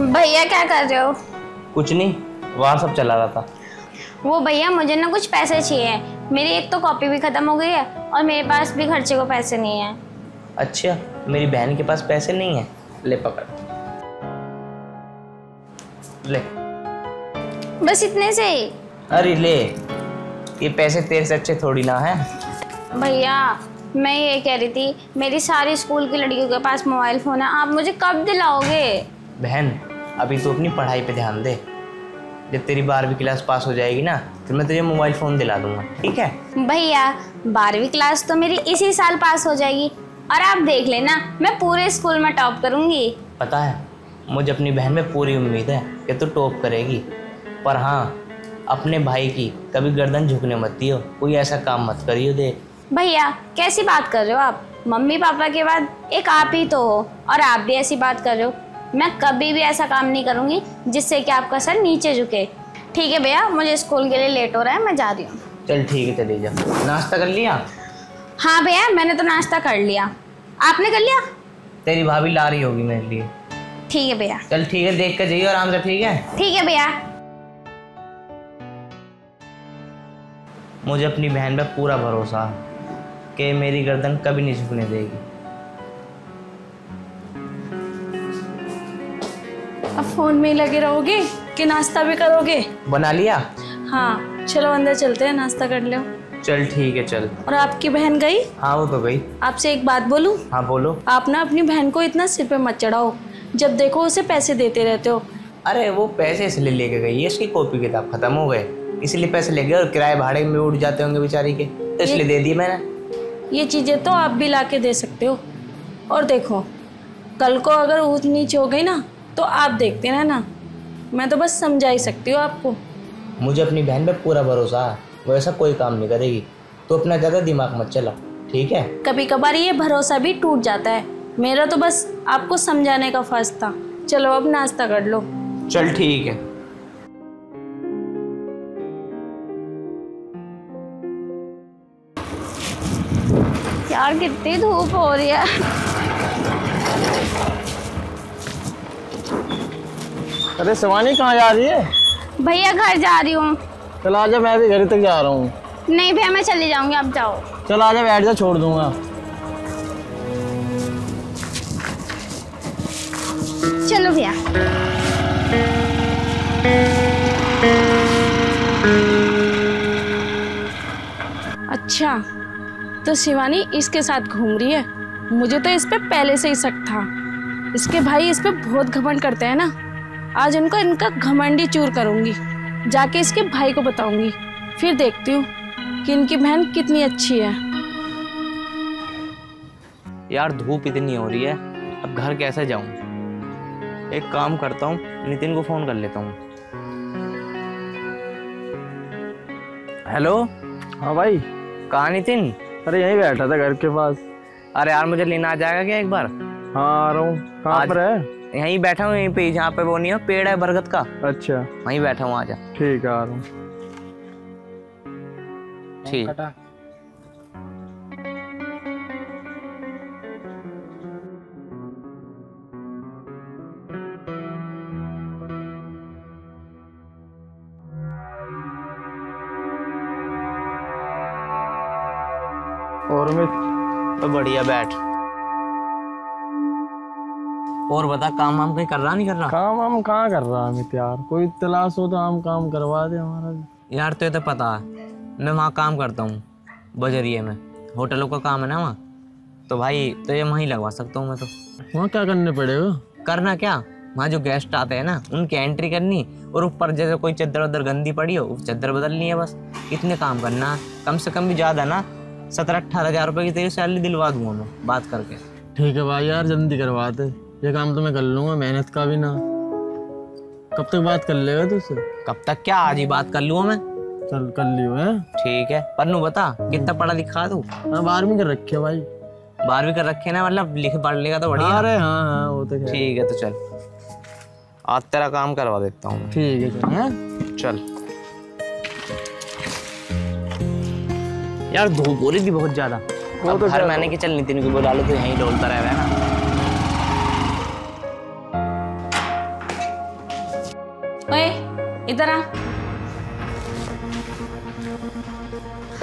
भैया क्या कर रहे हो? कुछ नहीं, वहाँ सब चला रहा था। वो भैया मुझे ना कुछ पैसे चाहिए। मेरी एक तो कॉपी भी खत्म हो गई है और मेरे पास भी खर्चे को पैसे नहीं है। अच्छा, मेरी बहन के पास पैसे नहीं है। ले पकड़, ले। बस इतने से ही? अरे ले, ये पैसे तेरे से अच्छे थोड़ी ना है। भैया मैं ये कह रही थी, मेरी सारी स्कूल की लड़कियों के पास मोबाइल फोन है, आप मुझे कब दिलाओगे? बहन अभी तो अपनी पढ़ाई पे ध्यान दे। जब तेरी 12वीं क्लास पास हो जाएगी ना, फिर मैं तुझे मोबाइल फ़ोन दिला दूंगा, ठीक है? भैया 12वीं क्लास तो मेरी इसी साल पास हो जाएगी और आप देख लेना, मैं पूरे स्कूल में टॉप करूंगी। पता है, मुझे अपनी बहन में पूरी उम्मीद है कि तू टॉप करेगी। पर हाँ, अपने भाई की कभी गर्दन झुकने मत दियो, कोई ऐसा काम मत करियो। दे भैया कैसी बात कर रहे हो आप? मम्मी पापा के बाद एक आप ही तो हो और आप भी ऐसी बात कर रहे हो। मैं कभी भी ऐसा काम नहीं करूंगी जिससे कि आपका सर नीचे झुके। ठीक है भैया, मुझे स्कूल के लिए लेट हो रहा है, मैं जा रही हूँ। चल ठीक है, चली जा। नाश्ता कर लिया? हाँ भैया मैंने तो नाश्ता कर लिया, आपने कर लिया? तेरी भाभी ला रही होगी मेरे लिए। ठीक है भैया। चल ठीक है, देख कर जाइए आराम से, ठीक है? ठीक है भैया। मुझे अपनी बहन पे पूरा भरोसा है कि मेरी गर्दन कभी नहीं झुकने देगी। अब फोन में ही लगे रहोगे कि नाश्ता भी करोगे? बना लिया? हाँ चलो अंदर चलते हैं, नाश्ता कर लो। चल ठीक है, चल। और आपकी बहन गई? हाँ वो तो गई। आपसे एक बात बोलूं? हाँ बोलो। आप ना अपनी बहन को इतना सिर पे मत चढ़ाओ, जब देखो उसे पैसे देते रहते हो। अरे वो पैसे इसलिए लेके गई है, इसकी कॉपी किताब खत्म हो गए, इसलिए पैसे ले गए और किराए भाड़े में उड़ जाते होंगे बेचारी के, तो इसलिए दे दिए मैंने। ये चीज़ें तो आप भी ला के दे सकते हो। और देखो कल को अगर ऊंच नीच हो गई ना तो आप देखते रहना, मैं तो बस समझा ही सकती हूँ आपको। मुझे अपनी बहन पे पूरा भरोसा है, वो ऐसा कोई काम नहीं करेगी, तो अपना ज़्यादा दिमाग मत चला, ठीक है? कभी कभार ये भरोसा भी टूट जाता है। मेरा तो बस आपको समझाने का फर्ज था। चलो अब नाश्ता कर लो। चल ठीक है। यार कितनी धूप हो रही है। अरे शिवानी कहाँ जा रही है? भैया घर जा रही हूँ। चल आजा, मैं भी घर तक जा रहा हूँ। नहीं भैया मैं चली जाऊंगी, आप जाओ। चल आजा, बैठ जा, छोड़ दूंगा। चलो भैया। अच्छा तो शिवानी इसके साथ घूम रही है। मुझे तो इस पे पहले से ही शक था। इसके भाई इस पे बहुत घमंड करते हैं ना। आज उनको इनका घमंडी चूर करूंगी, जाके इसके भाई को बताऊंगी, फिर देखती हूँ कि इनकी बहन कितनी अच्छी है। यार धूप इतनी हो रही है, अब घर कैसे जाऊं? एक काम करता हूँ, नितिन को फोन कर लेता हूँ। हेलो। हाँ भाई। कहाँ नितिन? अरे यहीं बैठा था घर के पास। अरे यार मुझे लेना आ जाएगा क्या एक बार? हाँ आ रहा हूँ। कहाँ पर है? यहीं बैठा हूँ, यहीं पे, जहाँ पे वो नहीं है पेड़ है बरगद का। अच्छा वहीं बैठा हूँ, आजा। ठीक है, आ रहा हूँ। ठीक। और मैं तो बढ़िया, बैठ। और बता, काम वाम कहीं कर रहा नहीं कर रहा? काम हम कहाँ कर रहा अमित यार, कोई तलाश हो तो हम काम करवा दे हमारा भी। यार तुझे तो पता है मैं वहाँ काम करता हूँ, बजरिए में, होटलों का काम है ना वहाँ, तो भाई तो ये वहीं लगवा सकता हूँ मैं। तो वहाँ क्या करने पड़ेगा? करना क्या, वहाँ जो गेस्ट आते हैं ना उनकी एंट्री करनी, और ऊपर जैसे कोई चद्दर उधर गंदी पड़ी हो वो चद्दर बदलनी है, बस इतने काम करना है। कम से कम भी ज़्यादा ना 17-18 हज़ार रुपये की तेरी सैलरी दिलवा दूंगा मैं बात करके। ठीक है भाई यार, जल्दी करवा दे, ये काम तो मैं कर लूँगा, मेहनत का भी ना। कब तक बात कर लेगा तुझसे? कब तक क्या, आज ही बात कर लूँगा मैं। चल कर लियो है। ठीक है। पन्नू बता कितना पढ़ा लिखा तू? हाँ 12वीं कर रखी है भाई। 12वीं कर रखे ना, मतलब लिख पढ़ लेगा तो बढ़िया। अरे हाँ हाँ वो तो ठीक है, तो चल आज तेरा काम करवा देता हूँ। ठीक है चल। हैं चल। यार धूप हो रही थी बहुत ज्यादा, वो तो घर मैंने कि चल नितिन को बुला लो तो यहीं डोलता रह रहा है ना। इधर आ।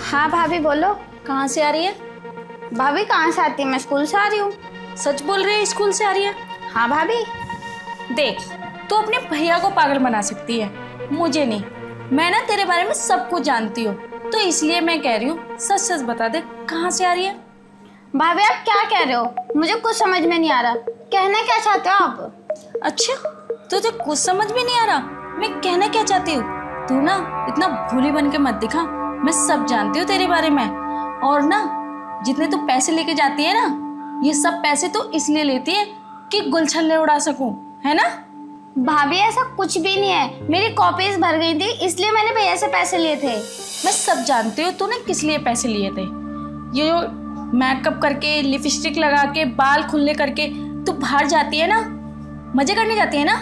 हाँ भाभी बोलो। कहाँ से आ रही है? भाभी कहाँ से आती है? मैं स्कूल से आ रही हूँ। सच बोल रही है, स्कूल से आ रही है? हाँ भाभी। देख, तू अपने भैया को पागल बना सकती है, मुझे नहीं। मैं ना तेरे बारे में सब कुछ जानती हूँ, तो इसलिए मैं कह रही हूँ सच सच बता दे, कहाँ से आ रही है? भाभी आप क्या कह रहे हो? मुझे कुछ समझ में नहीं आ रहा। कहना क्या चाहते हो आप? अच्छा, तुझे कुछ समझ में नहीं आ रहा मैं कहना क्या चाहती हूँ? तू ना इतना भोली बन के मत दिखा, मैं सब जानती हूँ तेरे बारे में। और ना जितने तू पैसे लेके जाती है ना, ये सब पैसे तो इसलिए लेती है कि गुलछल्ले उड़ा सकूं, है ना? भाभी ऐसा कुछ भी नहीं है, मेरी कॉपीज भर गई थी इसलिए मैंने भैया से पैसे लिए थे। मैं सब जानती हूँ तूने किस लिए पैसे लिए थे। ये जो मेकअप करके, लिपस्टिक लगा के, बाल खुले करके तू बाहर जाती है ना, मजे करने जाती है ना,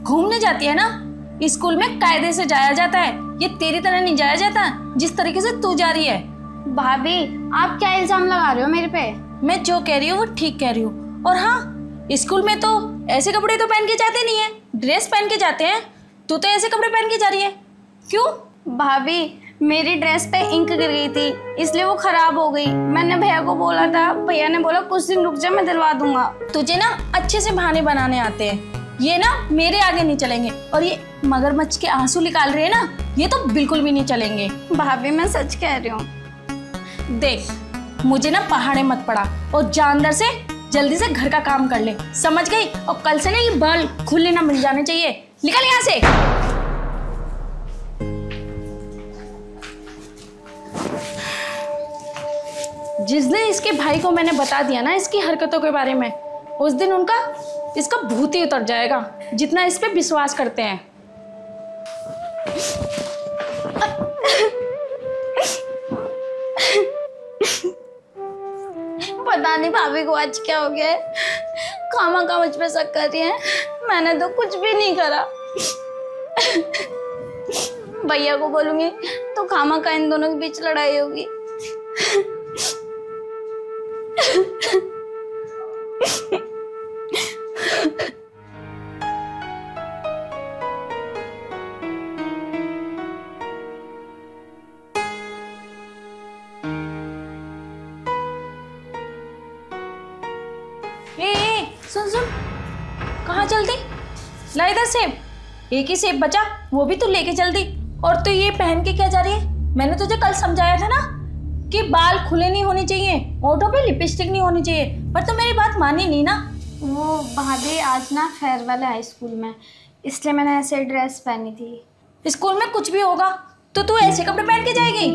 घूमने जाती है ना, स्कूल में कायदे से जाया जाता है, ये तेरी तरह नहीं जाया जाता जिस तरीके से तू जा रही है। भाभी आप क्या इल्जाम लगा रहे हो मेरे पे? मैं जो कह रही हूँ वो ठीक कह रही हूँ। और हाँ, स्कूल में तो ऐसे कपड़े तो पहन के जाते नहीं है, ड्रेस पहन के जाते हैं। तू तो ऐसे कपड़े पहन के जा रही है, क्यों? भाभी मेरी ड्रेस पे इंक गिर गई थी इसलिए वो खराब हो गई। मैंने भैया को बोला था, भैया ने बोला कुछ दिन रुक जा मैं दिलवा दूंगा। तुझे ना अच्छे से बहाने बनाने आते हैं, ये ना मेरे आगे नहीं चलेंगे। और ये मगरमच्छ के आंसू निकाल रहे हैं ना, ये तो बिल्कुल भी नहीं चलेंगे। भाभी मैं सच कह रही हूँ। देख, मुझे ना पहाड़े मत पड़ा और जानदार से जल्दी से घर का काम कर ले, समझ गई? और कल से ना ये बाल खुले ना मिल जाने चाहिए। निकल यहाँ से। जिस दिन इसके भाई को मैंने बता दिया ना इसकी हरकतों के बारे में, उस दिन इसका भूत ही उतर जाएगा, जितना इस पे विश्वास करते हैं। पता नहीं भाभी को आज क्या हो गया है, खामा मुझ पे शक कर रही है। मैंने तो कुछ भी नहीं करा। भैया को बोलूंगी तो खामा इन दोनों के बीच लड़ाई होगी। सुन सुन, कहाँ चलती? ला इधर सेब, एक ही सेब बचा, वो भी तू लेके चल दी। और तू ये पहन के क्या जा रही है? मैंने तुझे कल समझाया था ना कि बाल खुले नहीं होने चाहिए, होठों पे लिपस्टिक नहीं होनी चाहिए, पर तू मेरी बात मानी नहीं ना। वो भाभी आज ना फेयरवेल है स्कूल में, इसलिए मैंने ऐसे ड्रेस पहनी थी। स्कूल में कुछ भी होगा तो तू ऐसे कपड़े पहन के जाएगी?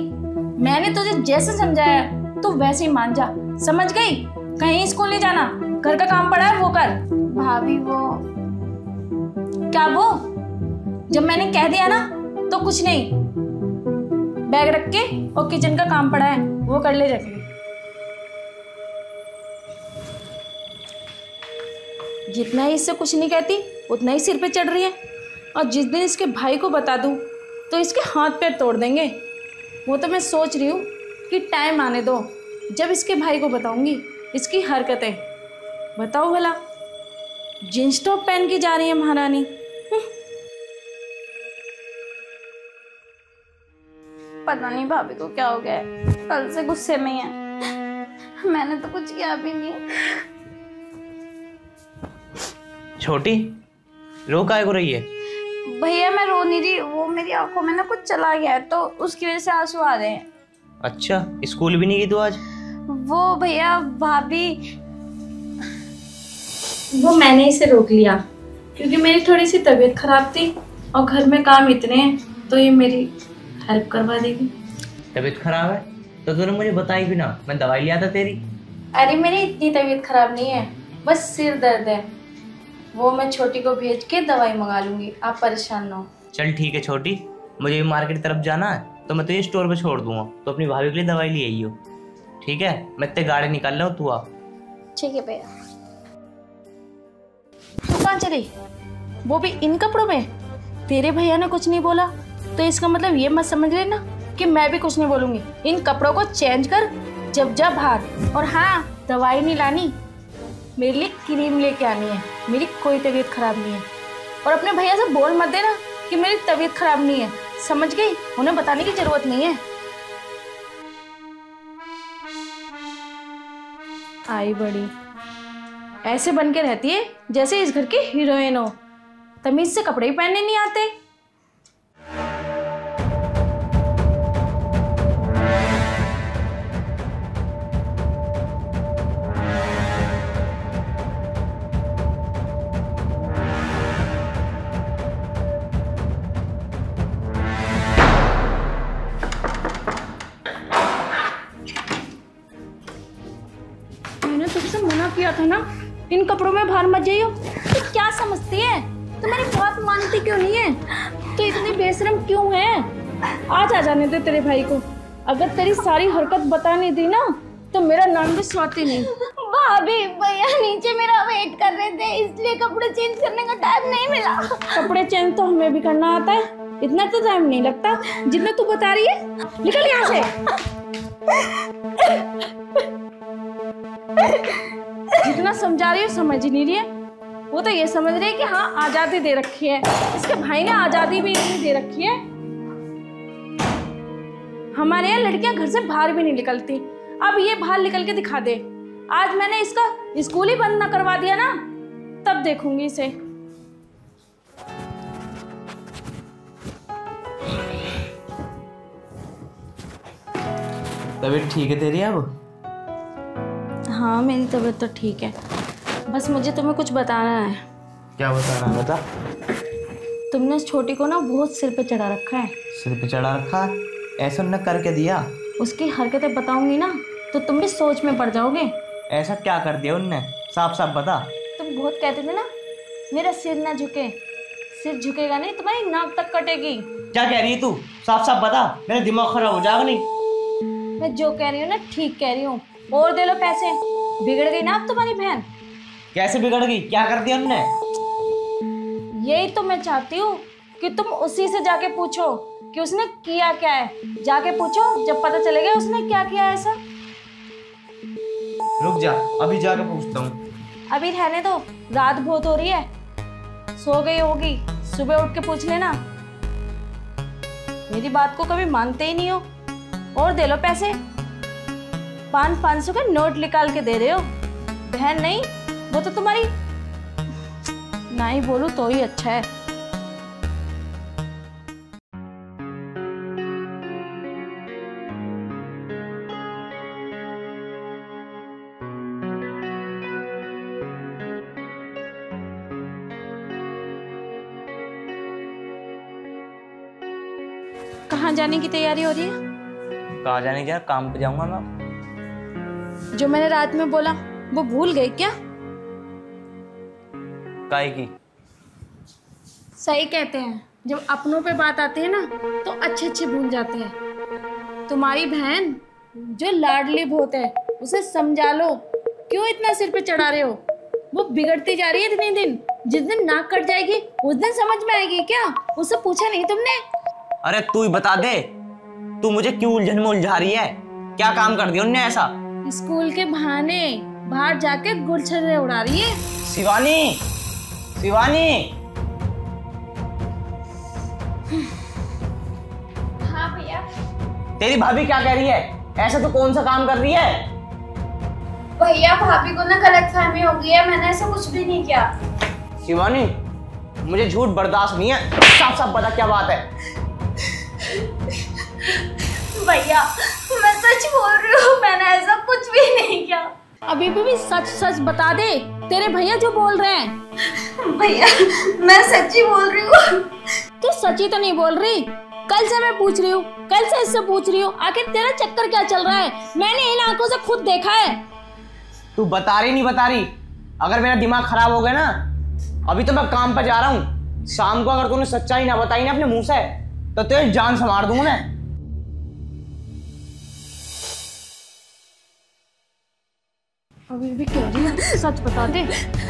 मैंने तुझे जैसे समझाया तू वैसे ही मान जा, समझ गई? कहीं स्कूल नहीं जाना, घर का काम पड़ा है वो कर। भाभी वो क्या वो? जब मैंने कह दिया ना तो कुछ नहीं, बैग रख के और किचन का काम पड़ा है वो कर ले जाके। जितना ही इससे कुछ नहीं कहती उतना ही सिर पे चढ़ रही है। और जिस दिन इसके भाई को बता दूं तो इसके हाथ पैर तोड़ देंगे। वो तो मैं सोच रही हूँ कि टाइम आने दो, जब इसके भाई को बताऊंगी इसकी हरकतें। बताओ भला, जींस टॉप पहन के जा रही है महारानी। पता नहीं भाभी को क्या हो गया है, कल से गुस्से में ही है। मैंने तो कुछ किया भी नहीं। छोटी रो काहे को रही है? भैया मैं रो नहीं रही, वो मेरी आंखों में ना कुछ चला गया है तो उसकी वजह से आंसू आ रहे हैं। अच्छा, स्कूल भी नहीं गई तू आज? वो भैया भाभी, वो मैंने इसे रोक लिया क्योंकि मेरी थोड़ी सी तबीयत खराब थी और घर में काम इतने हैं तो ये मेरी हेल्प करवा देगी। तबीयत खराब है तो तूने मुझे बताई भी ना, मैं दवाई लिया था तेरी। अरे मेरी इतनी तबीयत खराब नहीं है, बस सिर दर्द है, वो मैं छोटी को भेज के दवाई मंगा लूंगी, आप परेशान ना हो। चल ठीक है छोटी, मुझे भी मार्केट की तरफ जाना है तो मैं तुझे स्टोर पे छोड़ दूंगा, तो अपनी भाभी के लिए दवाई ले आई हो। ठीक है, मैं इतने गाड़ी निकाल रहा हूँ, तू आ। ठीक है भैया। तू कहाँ चली? वो भी इन कपड़ों में? तेरे भैया ने कुछ नहीं बोला तो इसका मतलब ये मत समझ लेना कि मैं भी कुछ नहीं बोलूंगी। इन कपड़ों को चेंज कर, जब जा बाहर। और हाँ, दवाई नहीं लानी, मेरे लिए क्रीम लेके आनी है, मेरी कोई तबीयत खराब नहीं है। और अपने भैया से बोल मत देना कि मेरी तबीयत खराब नहीं है, समझ गई? उन्हें बताने की जरूरत नहीं है। आई बड़ी ऐसे बन के रहती है जैसे इस घर की हीरोइन हो, तमीज से कपड़े ही पहनने नहीं आते। मैंने तुझसे मना किया था ना, इन कपड़ों में बाहर मत जाइयो। तू क्या समझती है? तू मेरी बात मानती क्यों नहीं है? तू इतनी बेशरम क्यों है? आज आ जाने दे तेरे भाई को। अगर तेरी सारी हरकत बतानी थी ना तो मेरा नाम भी स्वाति नहीं। भाभी भैया नीचे मेरा वेट कर रहे थे, इसलिए कपड़े चेंज करने का टाइम नहीं मिला। कपड़े चेंज तो हमें भी करना आता है, इतना तो टाइम नहीं लगता जितना तू बता रही है। निकल यहाँ से। जितना समझा रही हो समझ ही नहीं रही है। वो तो ये समझ रही है कि हाँ आजादी दे रखी है, इसके भाई ने आजादी भी नहीं दे रखी है। हमारे यहाँ लड़कियां घर से बाहर भी नहीं निकलती, अब ये बाहर निकल के दिखा दे। आज मैंने इसका स्कूल ही बंद ना करवा दिया ना, तब देखूंगी इसे। तबीयत ठीक है तेरी अब? हाँ मेरी तबीयत तो ठीक है, बस मुझे तुम्हें कुछ बताना है। क्या बताना है? बता। तुमने इस छोटी को ना बहुत सिर पे चढ़ा रखा है। सिर पे चढ़ा रखा? ऐसा न करके दिया? उसकी हरकतें बताऊंगी ना तो तुम भी सोच में पड़ जाओगे। ऐसा क्या कर दिया उनने? साफ साफ बता। तुम बहुत कहते थे ना मेरा सिर ना झुके, सिर झुकेगा नहीं तुम्हारी नाक तक कटेगी। क्या कह रही है तू? साफ साफ बता, मेरा दिमाग खराब हो जाएगा नहीं। मैं जो कह रही हूँ ना ठीक कह रही हूँ। और दे लो पैसे। बिगड़ गई ना अब तुम्हारी बहन। कैसे बिगड़ गई? क्या कर दिया उनने? यही तो मैं चाहती हूँ कि तुम उसी से जाके पूछो कि उसने किया क्या है। जाके पूछो, जब पता चलेगा उसने क्या किया है ऐसा। रुक जा, अभी जाके पूछता हूँ। अभी रहने दो, रात बहुत हो रही है, सो गई होगी, सुबह उठ के पूछ लेना। मेरी बात को कभी मानते ही नहीं हो। और दे लो पैसे, 500 के नोट निकाल के दे रहे हो। बहन नहीं, वो तो तुम्हारी, ना ही बोलूं तो ही अच्छा है। कहाँ जाने की तैयारी हो रही है? कहाँ जाने की? काम पे जाऊंगा मैं। जो मैंने रात में बोला वो भूल गई क्या? काहे की? सही कहते हैं, जब अपनों पे बात आती है ना तो अच्छे अच्छे भूल जाते हैं। तुम्हारी बहन जो लाडली बहुत है उसे समझा लो, क्यों इतना सिर पे चढ़ा रहे हो? वो बिगड़ती जा रही है दिन दिन। जिस दिन नाक कट जाएगी उस दिन समझ में आएगी क्या? उससे पूछा नहीं तुमने? अरे तू ही बता दे, तू मुझे क्यों उलझन में उलझा रही है? क्या काम कर दिया उनने ऐसा? स्कूल के बहाने बाहर जाके गुलछर्रे उड़ा रही है। शिवानी, शिवानी। हाँ भैया। तेरी भाभी क्या कह रही है? ऐसा तो कौन सा काम कर रही है? भैया भाभी को ना गलतफहमी हो गई है, मैंने ऐसा कुछ भी नहीं किया। शिवानी, मुझे झूठ बर्दाश्त नहीं है, साफ साफ बता क्या बात है। भैया मैं सच बोल रही हूँ, मैंने ऐसा कुछ भी नहीं किया। अभी भी सच सच बता दे, तेरे भैया जो बोल रहे हैं। भैया मैं सच्ची बोल रही हूँ। तू सच्ची तो नहीं बोल रही? कल से मैं पूछ रही हूँ, कल से इससे पूछ रही हूँ, आखिर तेरा चक्कर क्या चल रहा है? मैंने इन आंखों से खुद देखा है। तू बता रही नहीं बता रही? अगर मेरा दिमाग खराब हो गया ना, अभी तो मैं काम पर जा रहा हूँ, शाम को अगर तूने सच्चाई ना बताई ना अपने मुंह से तो तेरी जान संवार दूंगा मैं। अभी भी कह रही है, सच बता दे,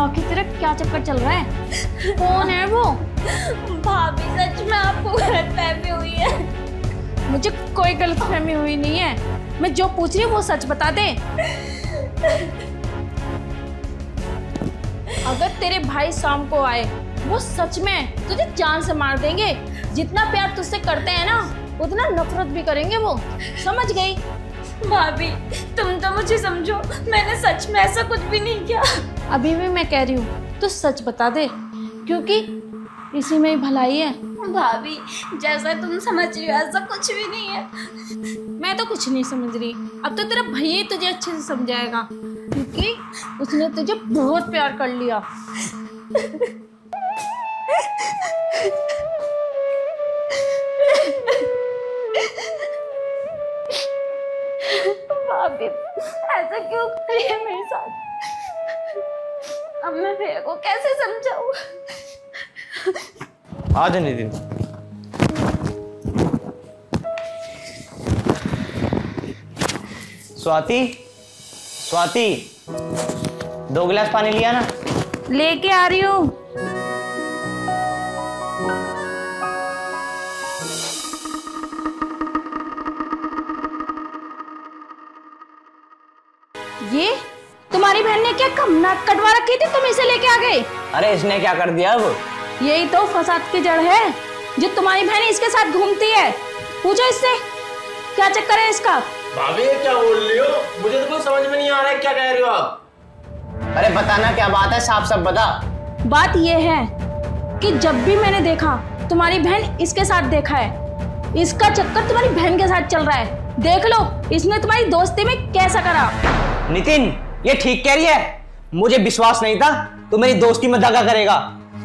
आखिर तेरा क्या चक्कर चल रहा है? कौन है वो? भाभी सच में आपको गलतफहमी हुई है। मुझे कोई गलतफहमी हुई नहीं है, मैं जो पूछ रही हूँ वो सच बता दे। अगर तेरे भाई शाम को आए वो सच में तुझे जान से मार देंगे। जितना प्यार तुझसे करते हैं ना उतना नफरत भी करेंगे वो, समझ गई? भाभी तुम तो मुझे समझो, मैंने सच में ऐसा कुछ भी नहीं किया। अभी भी मैं कह रही हूँ तो सच बता दे, क्योंकि इसी में ही भलाई है। भाभी जैसा तुम समझ रही हो ऐसा कुछ भी नहीं है। मैं तो कुछ नहीं समझ रही, अब तो तेरा भैया ही तुझे अच्छे से समझाएगा, क्योंकि उसने तुझे बहुत प्यार कर लिया। भाभी ऐसा क्यों कर रही है मेरे साथ? अब मैं भैया को कैसे समझाऊं? आ जा नितिन। स्वाति, स्वाति 2 गिलास पानी लिया ना? लेके आ रही हूँ। ये तुम्हारी बहन ने क्या कम नाक कटवा रखी थी, तुम इसे लेके आ गए? अरे इसने क्या कर दिया अब? यही तो फसाद की जड़ है, जो तुम्हारी बहन इसके साथ घूमती है। पूछो इससे क्या चक्कर है इसका। भाभी ये क्या बोल रही हो? मुझे तो कुछ समझ में नहीं आ रहा है, क्या कह रही हो आप? अरे बताना क्या बात है, साफ साफ बता। बात यह है कि जब भी मैंने देखा तुम्हारी बहन इसके साथ देखा है, इसका चक्कर तुम्हारी बहन के साथ चल रहा है। देख लो इसने तुम्हारी दोस्ती में कैसा करा। नितिन ये ठीक कह रही है, मुझे विश्वास नहीं था तू मेरी दोस्ती में दगा करेगा।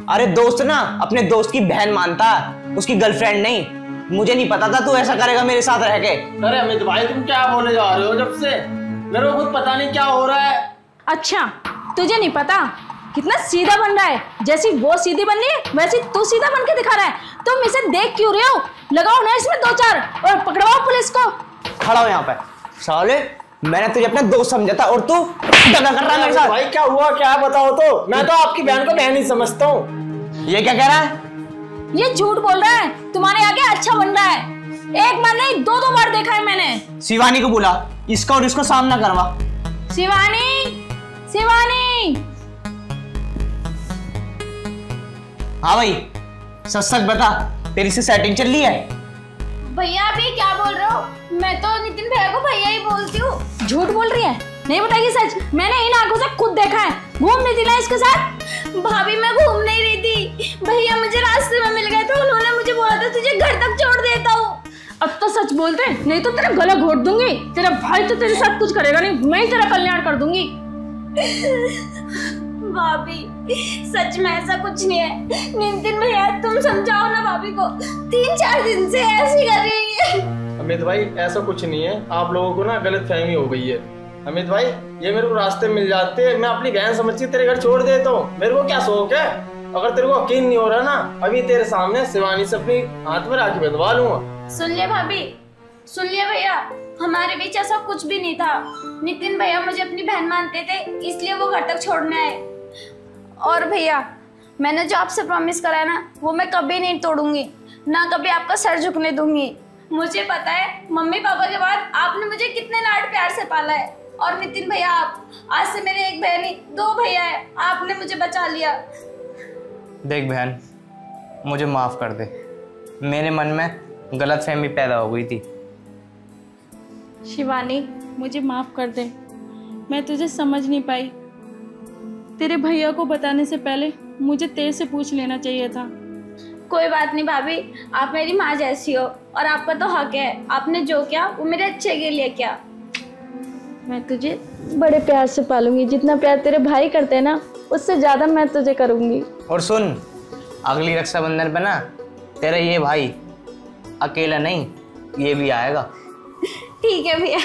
अरे दोस्त ना अपने दोस्त की बहन मानता है, उसकी गर्लफ्रेंड नहीं। मुझे नहीं पता था तू ऐसा करेगा मेरे साथ रह के। अरे अमित भाई तुम क्या बोले जा रहे हो? जब से मेरे को खुद पता नहीं क्या हो रहा है। अच्छा तुझे नहीं पता? कितना सीधा बन रहा है, जैसी वो सीधी बन रही है वैसी तू सीधा बन के दिखा रहा है। तुम इसे देख क्यों रहे हो? लगाओ ना इसमें 2-4 और पकड़वाओ पुलिस को। खड़ा हो यहाँ पे साले, मैंने तुझे अपना दोस्त समझा था और तू दगा कर रहा है मेरे साथ। भाई क्या हुआ, क्या बताओ तो? मैं तो आपकी बहन को बहन ही समझता हूँ। ये क्या कह रहा है? ये झूठ बोल रहा है, तुम्हारे आगे अच्छा बन रहा है। एक बार नहीं 2-2 बार देखा है मैंने। शिवानी को बुला, इसका और इसको सामना करवा। शिवानी, शिवानी। हाँ भाई सच सच बता, तेरी से सेटिंग चल रही है? भैया अभी क्या बोल रहे हो? मैं तो नितिन भैया को भैया ही बोलती हूँ। झूठ बोल रही है, नहीं बताएगी सच? मैंने इन आंखों से खुद देखा है, घूम नहीं थी ना इसके साथ। भाभी मैं घूम नहीं रही थी, भैया मुझे रास्ते में मिल गए थे, उन्होंने मुझे बोला था तुझे घर तक छोड़ देता हूँ। अब तो सच बोलते, नहीं तो तेरा गला घोट दूंगी। तेरा भाई तो तेरे साथ कुछ करेगा नहीं, मैं ही तेरा कल्याण कर दूंगी। भाभी सच में ऐसा कुछ नहीं है। नितिन भैया तुम समझाओ ना भाभी को, 3-4 दिन से ऐसी कर रही है। अमित भाई ऐसा कुछ नहीं है, आप लोगों को ना गलत फहमी हो गई है। अमित भाई ये मेरे को रास्ते मिल जाते, मैं अपनी बहन समझ के तेरे घर छोड़ देता हूँ। मेरे को क्या शौक है? अगर तेरे को यकीन नहीं हो रहा ना, अभी तेरे सामने शिवानी से अपनी हाथ में राखी बंधवा लूंगा। सुन लिया भाभी, सुन लिया भैया, हमारे बीच ऐसा कुछ भी नहीं था। नितिन भैया मुझे अपनी बहन मानते थे, इसलिए वो घर तक छोड़ने आए। और भैया मैंने जो आपसे प्रॉमिस करा है ना, वो मैं कभी नहीं तोड़ूंगी, ना कभी आपका सर झुकने दूंगी। मुझे पता है मम्मी पापा के बाद आपने मुझे कितने लाड प्यार से पाला है। और नितिन भैया आप आज से मेरे एक बहन ही 2 भैया है, आपने मुझे बचा लिया। देख बहन, मुझे माफ कर दे, मेरे मन में गलतफहमी पैदा हो गई थी। शिवानी मुझे माफ कर दे, मैं तुझे समझ नहीं पाई। तेरे भैया को बताने से पहले मुझे तेरे से पूछ लेना चाहिए था। कोई बात नहीं भाभी, आप मेरी माँ जैसी हो और आपका तो हक है। आपने जो किया वो मेरे अच्छे के लिए किया। मैं तुझे बड़े प्यार से पालूंगी, जितना प्यार तेरे भाई करते हैं ना उससे ज्यादा मैं तुझे करूंगी। और सुन, अगली रक्षाबंधन पे ना तेरा ये भाई अकेला नहीं, ये भी आएगा। ठीक है भैया।